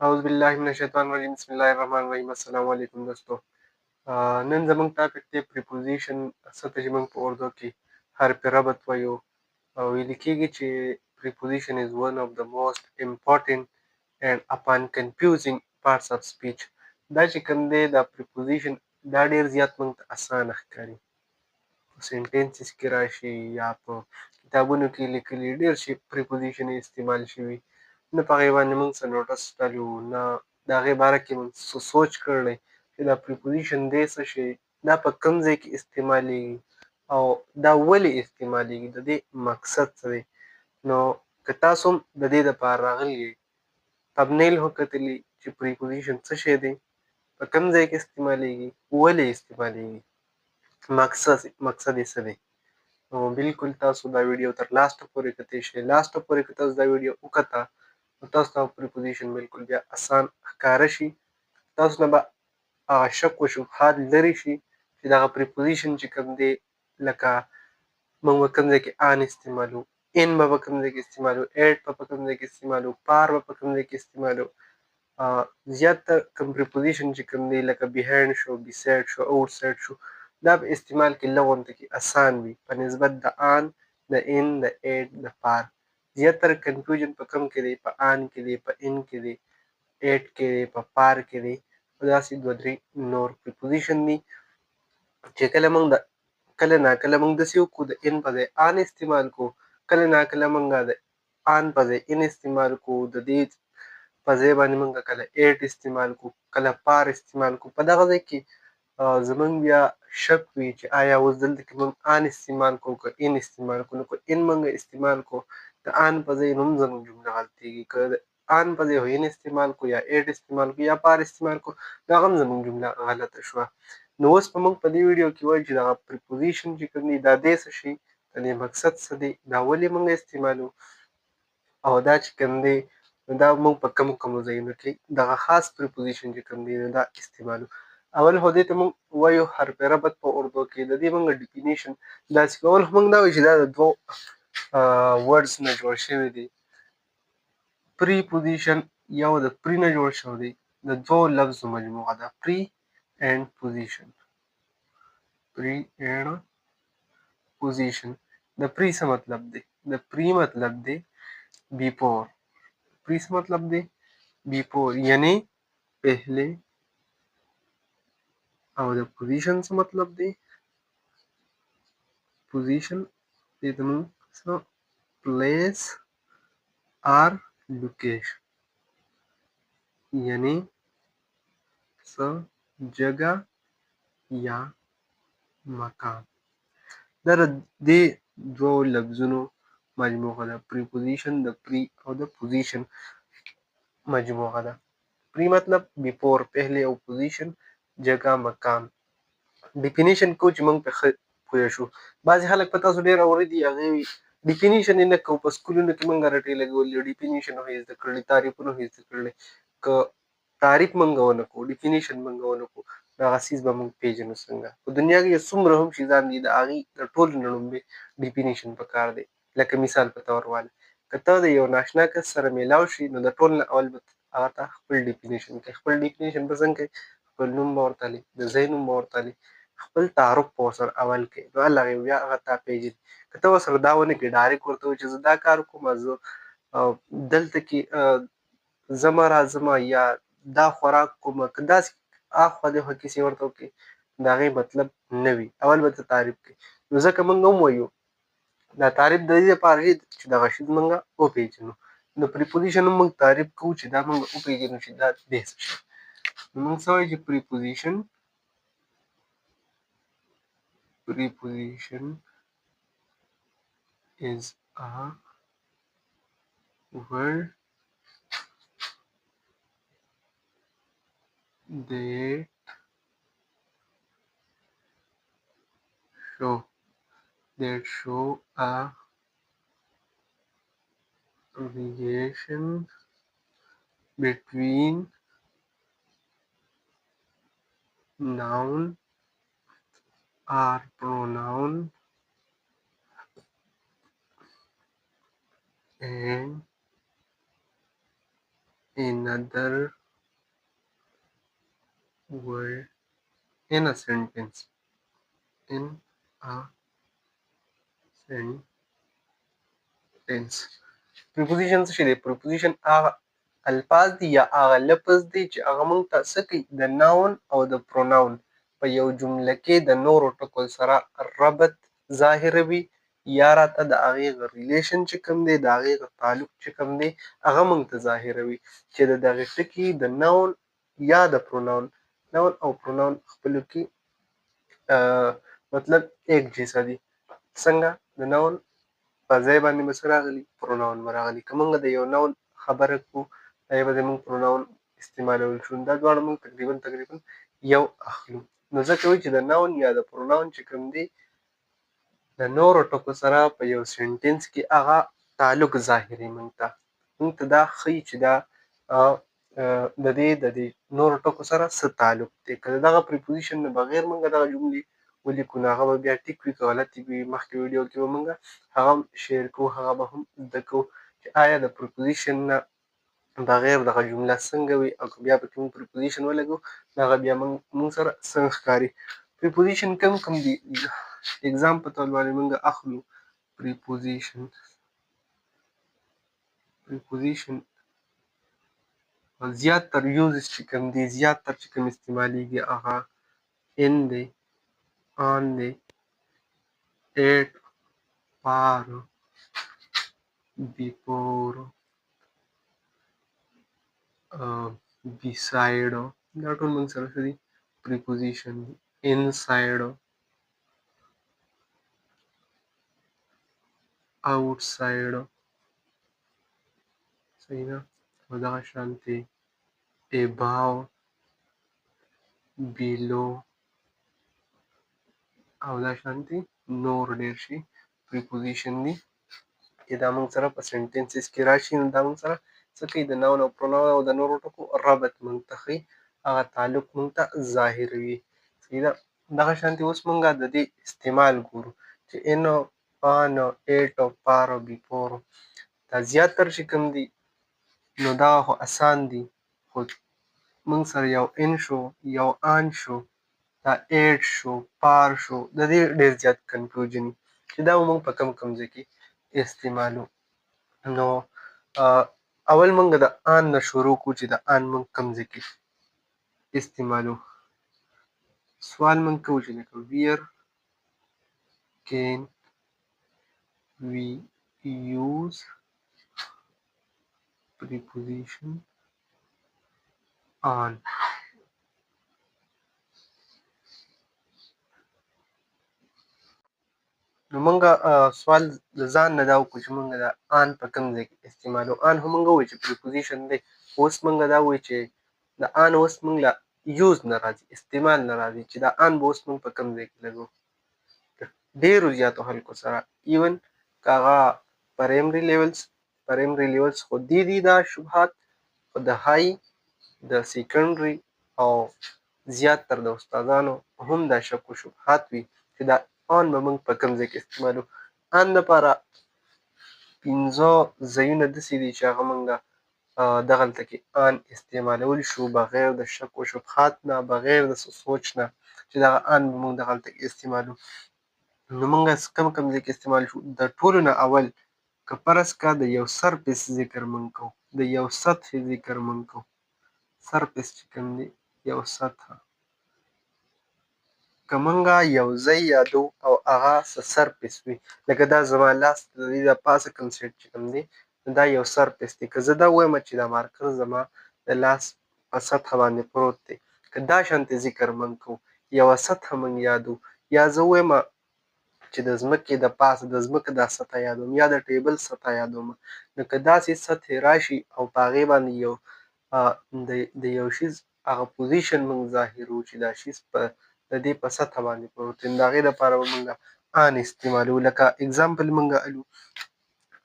अऊज़ुबिल्लाहिमिनश्शैतानिर्रजीम बिस्मिल्लाहिर्रहमानिर्रहीम अस्सलाम वालेकुम दोस्तों نن زموږ ټاپک دی پریپوزیشن څه ته چې موږ په اردو کې حرف ربط وایو او ویل کېږي چې preposition is one of the most important and often confusing parts of speech. دا چې کوم دی دا preposition دا ډېر زیات موږ ته اسانه ښکاري په سینټنسز کې راشي یا په کتابونو کې لیکلي ډېر شي preposition یې استعمال شوي نه په هغې باندې موږ څه نوټس تللي نه د هغې باره کې موږ څه سوچ کړی چې دا preposition دی څه شی دا په کوم ځای کې استعمالیږي او دا ولې استعمالیږي د دې مقصد څه دی نو که تاسو هم د دې دپاره راغلي یئ تبنیل خو کتلي چې preposition څه شی دی په کوم ځای کې استعمالیږي ولې استعمالیږي مقصد یې څه دی نو بالکل تاسو دا ویډیو تر لاسته پورې کتلی شئ لاسته پورې که تاسو دا ویډیو وکته نو تاسو ته preposition بالکل بیا اسان ښکاره شي تاسو نه به هغه شک و شبهات لرې شي چې دغه preposition چې کوم دی لکه موږ به کوم ځای کې ان استعمالو ان به په کوم ځای کې استعمالو ایټ به په کوم ځای کې استعمالو پار به په کوم ځای کې استعمالو زیاتره کوم preposition چې کوم دی لکه behind شو beside شو outside شو دا په استعمال کې لږ غونته کې اسان وي په نسبت د ان د ان د ایټ د پار زیاتره کنفیوژن په کوم کې دی په ان کې دی په ان کې دی ایټ کې دی په پار کې دی داسې دوه درې نور preposition دي چې کله ناکله موږ داسې وکړو د ان په ځای ان استعمال کوو کله ناکله موږ د ان په ځای ان استعمال کوو د دې په ځای باندې موږ کله ایټ استعمال کوو کله پار استعمال کوو په دغه ځای کې زموږ بیا شک وي چې آیا اوس دلته کې موږ ان استعمال کوو که ان استعمال کوو نو که ان موږ استعمال کوو د ان په ځای نو هم زموږ جمله غلطېږي که د ان په ځای ان استعمال کوو یا ایټ استعمال کوو یا پار استعمال کوو نو هغه هم زموږ جمله غلطه شوه نو اوس به موږ په دې ویډیو کې وایو چې دغه preposition چې کوم دی دا دی څه شي د دې مقصد څه دی دا ولې موږ استعمالوو او دا چې کوم دی نو دا موږ په کومو ځایونو کې دغه خاص preposition چې کوم دی نو دا استعمالو اول خو دې ته موږ وایو حرف ربط په اردو کې د دې موږ ډیفینیشن داسې کول خو موږ دا وایو چې دا د دوو words نه جوړ شوی دی preposition یو د pre نه جوړ شوی دی د دوو لفظو مجموعه ده pre and position pre and position د pre څه مطلب دی د pre مطلب دی before pre څه مطلب دی before یعنی پہلے او د position څه مطلب دی position دې ته موږ څه place or location یعنی څه جگہ یا مکان دا د دې دوو لفظونو مجموعه ده preposition د pre او د position مجموعه ده pre مطلب before پہلے او position جگہ مکان ډیفینیشن کو چې موږ په ښه پوه شو بعضې خلک په تاسو ډېر اورېدي هغې وي ډیفینیشن یې نه کوو په سکولونو کې موږ رټې لګولي ډیفینیشن خو یې زده کړلی تعریفونه خو یې زده کړلی که تعریف موږ ونه کړو ډیفینیشن موږ ونه کړو نو هغه څیز به موږ پېژنو څنګه په دنیا کې څومره هم شیزان دي د هغې د ټولو نه لومړی ډیفینیشن پکار دی لکه مثال په طور باندې که ته د یو ناشنا کس سره میلاو شي نو د ټول نه اول به هغه ته خپل ډیفینیشن کوي خپل ډیفینیشن به څنګه کوي خپل نوم به ورته لیکي د ځای نوم به ورته لیکي خپل تعارف به ورسره اول کوي نو هله بیا هغه تا پېژني که ته ورسره دا ونه کړې ډایرکټ ورته ووایې چې زه دا کار کوم زه دلته کې ځمه راځمه یا دا خوراک کومه که داسې اخوا دېخوا کیسې ورته وکړې د هغې مطلب نه وي اول به ته تعریف کوي نو ځکه موږ هم وایو دا تعریف د دې دپاره چې دغه شي موږ وپېژنو نو preposition هم موږ تعریف کوو چې دا موږ وپېژنو چې دا دی څه شی نو موږ څه وایو چې preposition is a word that show a relation between noun or pronoun and another word in a sentence. In a sentence. preposition څه شی دی؟ preposition هغه الفاظ دي یا هغه لفظ دی چې هغه موږ ته څه کوي؟ د ناون او د پروناون په یو جمله کې د نورو ټکو سره ربط ظاهروي یا راته د هغې ریلیشن چې کوم دی، د هغې تعلق چې کوم دی، هغه موږ ته ظاهروي چې د دغې ټکي د ناون یا د پروناون. ناون او پروناون خپلو کې مطلب ایک جیسا دي. څنګه؟ د ناون په ځای باندې به څه راغلي؟ پروناون به راغلي. که موږ د یو ناون خبره کوو یا به زموږ پروناون استعمالول شو، دا دواړه موږ تقریبا یو اخلو. نو ځکه وایي چې د ناون یا د پروناون چې کوم دی د نورو ټکو سره په یو سنټنس کې هغه تعلق ظاهري موږ ته دا ښیي چې دا د دې نورو ټکو سره څه تعلق دی. که د دغه پریپوزیشن نه بغیر موږ دغه جملې ولیکو نو هغه به بیا ټیک وي، که غلطې وي. مخکې ویډیو کې به موږ هغه هم شیر کوو، هغه به هم زده کوو چې آیا د پریپوزیشن نه بغیر دغه جمله څنګه وي، او که بیا پکې موږ پریپوزیشن ولګو نو هغه بیا موږ سره څنګه ښکاري. پریپوزیشن کوم دي؟ اگزام په تول باندې موږ اخلو. پریپوزیشن زیاتر یوزز چې کوم دي، زیاتر چې کوم استعمالیږي هغه ان دی، آن دی، ایٹ، پار، بیفور، beside. دا ټول موږ سره څه دي؟ پریپوزیشن دي. inside، outside، صحیح ده. او دغه شانتې above، below او دا شانتې نور ډېر شي پریپوزیشن دي چې دا موږ سره په سنټنسز کې راشي. نو دا موږ سره څه کوي؟ د ناون او پروناون او د نورو ټکو ربط موږ ته ښیي، هغه تعلق موږ ته ظاهروي. صحیح ده. دغه شانتې اوس موږ د دې استعمال ګورو چې ان، آن، ایټ، پار، بیفور. دا زیاتر چې کوم دي نو دغه خو اسان دي، خو موږ سره یو ان شو، یو آن شو، دا ایټ شو، پار شو، د دې ډېر زیات کنفیوژن وي چې دا به موږ په کوم ځای کې استعمالو. نو اول موږ د آن نه شروع کړو چې د آن موږ کوم ځای کې استعمالو. سوال موږ کوو چې لکه where can we use preposition on. نو موږ سوال د ځان نه دا وکړو چې موږ د آن په کوم ځای کې استعمالو. آن خو موږ ووایو چې پریپوزیشن دی، اوس موږ دا وایو چې د آن اوس موږ له یوز نه راځي، استعمال نه راځي، چې د آن به اوس موږ په کوم ځای کې لګوو. ډېرو زیاتو خلکو سره ایون که هغه پرایمري لیولز خو دي دا شبهات، خو د های، د سیکنډري او زیاتر د استادانو هم دا شک و شبهات وي چې دا آن به موږ په کوم ځای کې استعمالو. آن دپاره پنځه ځایونه داسې دي چې هغه موږ دغلته کې آن استعمالولی شو بغیر د شک و شبهات نه، بغیر د څه سوچ نه، چې دغه آن به موږ دغلته کې استعمالو. نو موږ کوم ځای کې استعمال شو؟ د ټولو نه اول که فرض کا د یو سرفیس ذکر موږ کوو، د یو سطحې ذکر موږ کوو. سرفیس چې کوم دی یو سطحه، که موږ یو ځای یادو او هغه څه سرفیس وي، لکه دا زما لاس د دې د پاسه کوم سیټ چې کوم دی دا یو سرفیس دی. که زه دا ووایم چې دا مارکر زما د لاس په سطحه باندې پروت دی، که دا شانتې ذکر موږ کوو، یوه سطحه موږ یادو، یا زه ووایم چې د ځمکې د پاسه د ځمکه دا سطحه یادوم یا د ټیبل سطحه یادوم، نو که داسې سطحې راشي او په هغې باندې یو د یو شیز هغه پوزیشن موږ ظاهروو چې دا شیز په د دې په سطحه باندې پروت دی، نو د هغې دپاره به موږ آن استعمالوو. لکه اګزامپل موږ الو،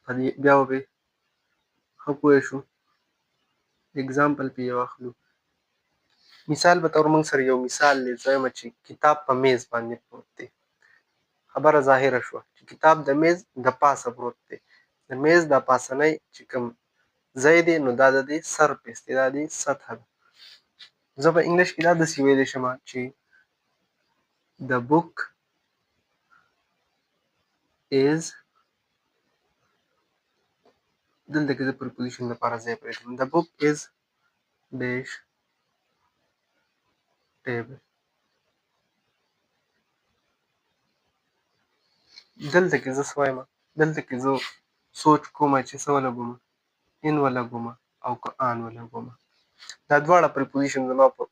په دې بیا به ښه پوه شو. اګزامپل پې یو اخلو. مثال په طور موږ سره یو مثال دی، زه وایم چې کتاب په میز باندې پروت دی. خبره ظاهره شوه چې کتاب د میز د پاسه پروت دی. د میز دا پاسنی چې کوم ځای دی نو دا د دې سرفیس دی، دا د سطحه ده. زه په انګلیش کې دا داسې ویلی شم چې the book is، دلته کې زه پریپوزیشن لپاره ځای پرېږدم. the book is dash table. دلته کې زه څه وایم، دلته کې زه سوچ کوم چې څه ولګوم، ان ولګوم او که آن ولګوم. دا دواړه پریپوزیشن زما په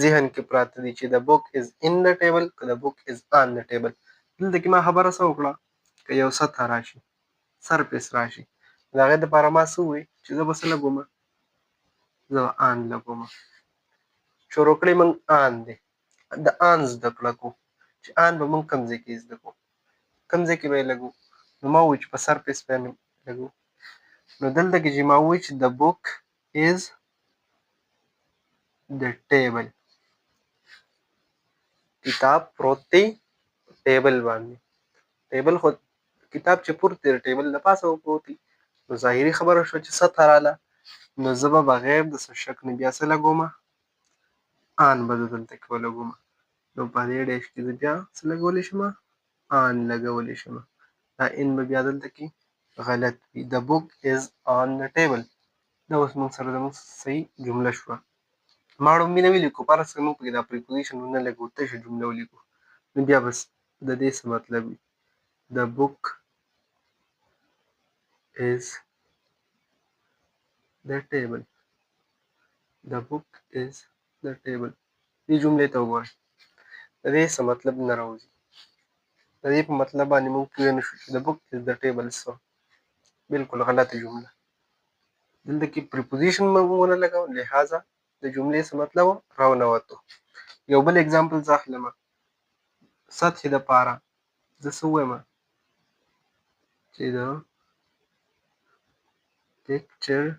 ذهن کې پراته دي چې the book is in the table که the book is on the table. دلته کې ما خبره څه وکړه، که یو سطح راشي، سرفیس راشي، د هغې دپاره ما څه ووایي چې زه به څه لګوم، زه به آن لګوم. شروع کړی موږ آن دی، د آن زده کړه کوو چې آن به موږ کوم ځای کې زده کوو، کوم ځای کې به یې لګو. نو ما ووایي چې په سرفیس باندې لګو. نو دلته کې چې ما ووایي چې the book is the table، کتاب پروت دی ټیبل باندې. ټیبل خو کتاب چې پورته دی ټیبل د پاسه به پروت وي. نو ظاهري خبره شوه چې سطحه راله، نو زه به بغیر د څه شک نه بیا څه لګوم، آن به زه دلته کې ولګوم. نو په دې ډیش کې زه بیا څه لګولی شم، آن لګولی شم. دا ان به بیا دلته کې غلط وي. the book is on the table. دا اوس موږ سره زموږ صحیح جمله شوه. ما وړاندې نه ولیکو، فرض کړه موږ پکې دا پریپوزیشن ونه لګو، تشه جمله ولیکو، نو بیا بس د دې څه مطلب وي، the book is the table. the book is the table. دې جملې ته وګورئ، د دې څه مطلب نه راوځي. د دې په مطلب باندې موږ پوه نه شو چې the book is the table څه، بالکل غلطه جمله. دلته کې پریپوزیشن موږ ونه لګاوه، لہذا د جملې څه مطلب راونوتو. یو بل اگزامپل زه اخلم، سطحې دپاره زه څه ووایم چې د picture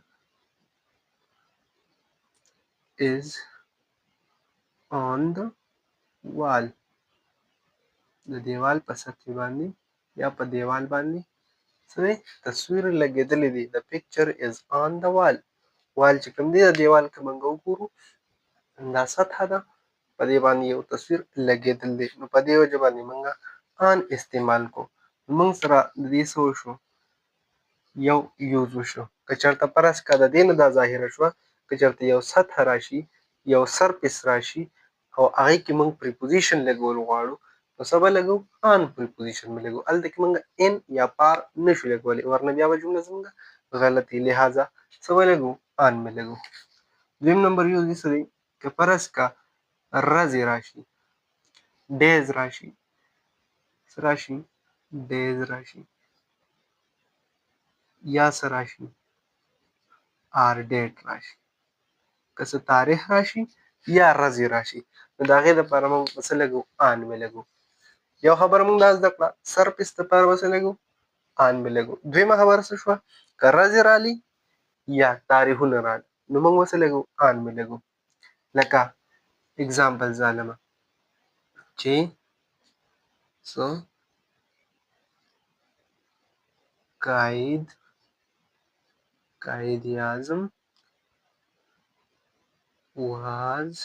is on the wall. د دیوال په سطحې باندې یا په دیوال باندې څه دی، تصویر لګېدلی دی. the picture is on the wall. وال چې کوم دی د دیوال که موږ وګورو دا سطحه ده، په دې باندې یو تصویر لګېدل دی. نو په دې وجه باندې موږ آن استعمال کو. موږ سره د دې څه وشو، یو یوز وشو. که چېرته فرض که د دې نه دا ظاهره شوه، که چېرته یو سطحه راشي، یو سرفیس راشي او هغې کې موږ پریپوزیشن لګول غواړو، نو څه به لګو، آن پریپوزیشن به لګو. هلته کې موږ ان یا پار نه شو لګولی، ورنه بیا به جمله زموږ غلطي. لہذا څه به لګو، آن به لګو. دویم نمبر یوز یې څه دی، که فرض که ورځې راشي، ډیز راشي، څه راشي، ډیز راشي، یا څه راشي، آر ډیټ راشي. که څه تاریخ راشي یا ورځې راشي، نو د هغې دپاره موږ څه لګو، آن به لګو. یو خبره موږ دا زده کړه، سرفیس دپاره به څه لګو، آن به لګو. دویمه خبره څه شوه، که ورځې رالي یا تاریخونه رالي، نو موږ به څه لګو، آن به لګو. لکه اگزامپل زه حالمه چې څه قائد اعظم was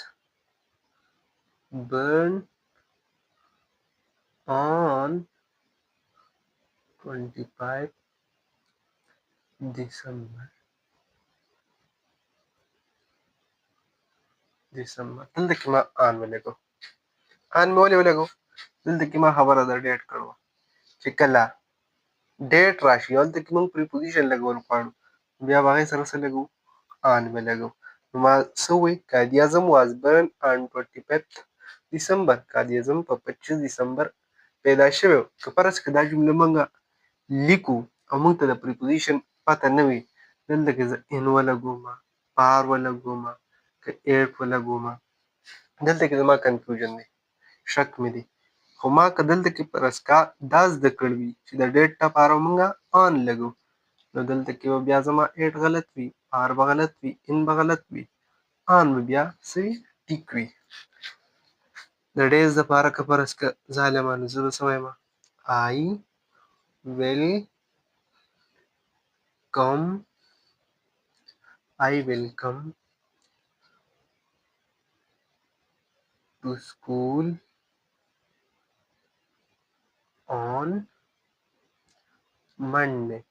born on 25 December. دلته کې ما آن ولګو. آن مې ولې ولګو، دلته کې ما خبره د ډیټ کړو چې کله ډیټ راشي، هلته کې موږ پریپوزیشن لګول غواړو، بیا به هغې سره څه لګو، آن به لګو. نو ما څه ووایي، قائد اعظم was born on 25 December. قائد اعظم په 25 دسمبر پیدا شوی و. که فرض که دا جمله موږ لیکو او موږ ته د پریپوزیشن پته نه وي، دلته کې زه ان ولګوم، پار ولګوم، که ایټ ولګوم، دلته کې زما کنفیوژن دی، شک مې دی. خو ما که دلته کې فرض کا دا زده کړي وي چې د ډیټ لپاره موږ آن لګو، نو دلته کې به بیا زما ایټ غلط وي، پار به غلط وي، ان به غلط وي، آن به بیا څه وي، ټیک وي. د ډیز دپاره که فرض که ظالمه، نو زه به څه وایم، I will come I will come to school on Monday.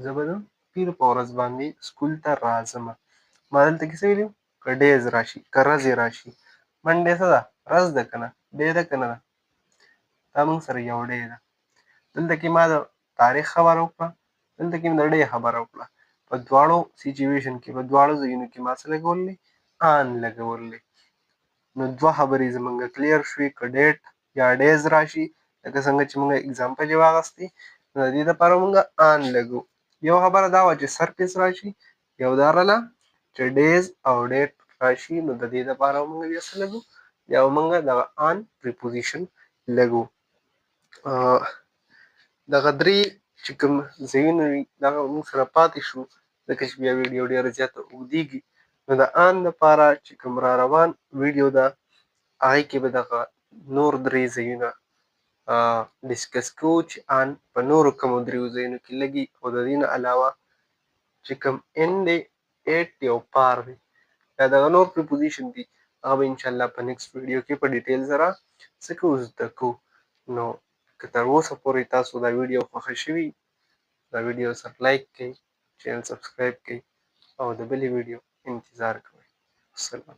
زه به د پیر په ورځ باندې سکول ته راځمه. ما دلته کې څه ویلي که ډیز راشي که ورځې راشي. منډې څه ده؟ ورځ ده که نه؟ ډې ده که نه ده؟ دا موږ سره یو ډې ده. دلته کې ما د تاریخ خبره وکړه، دلته کې مې د ډې خبره وکړه. په دواړو سیچویشن کې، په دواړو ځایونو کې ما څه لګولې؟ آن لګولې. نو دوه خبرې زمونږ کلیر شوې، که ډیټ یا ډیز راشي لکه څنګه چې موږ اګزامپل یې واخیستی، نو د دې دپاره موږ آن لګو. یو خبره دا وه چې سرفیس راشي، یو دا رله چې ډیز او ډیټ راشي، نو د دې دپاره موږ بیا څه لګو؟ بیا به موږ دغه آن پریپوزیشن لګو. دغه درې چې کوم ځایونه وي دغه موږ سره پاتې شو، ځکه چې بیا ویډیو ډېره زیاته اوږدېږي. نو د آن دپاره چې کوم را روان ویډیو ده هغې کې به دغه نور درې ځایونه ډسکس کوو چې آن په نورو کومو دریو ځایونو کې لګي، او د دې نه علاوه چې کوم ان دی، ایټ دی او پار دی، یا دغه نور پریپوزیشن دي، هغه به انشاءالله په نیکسټ ویډیو کې په ډیټیل سره څه کوو؟ زده کوو. نو که تر اوسه پورې تاسو دا ویډیو خوښه شوي، دا ویډیو سره لایک کړئ، چینل سبسکرایب کړئ او د بلې ویډیو انتظار کوئ. السلام.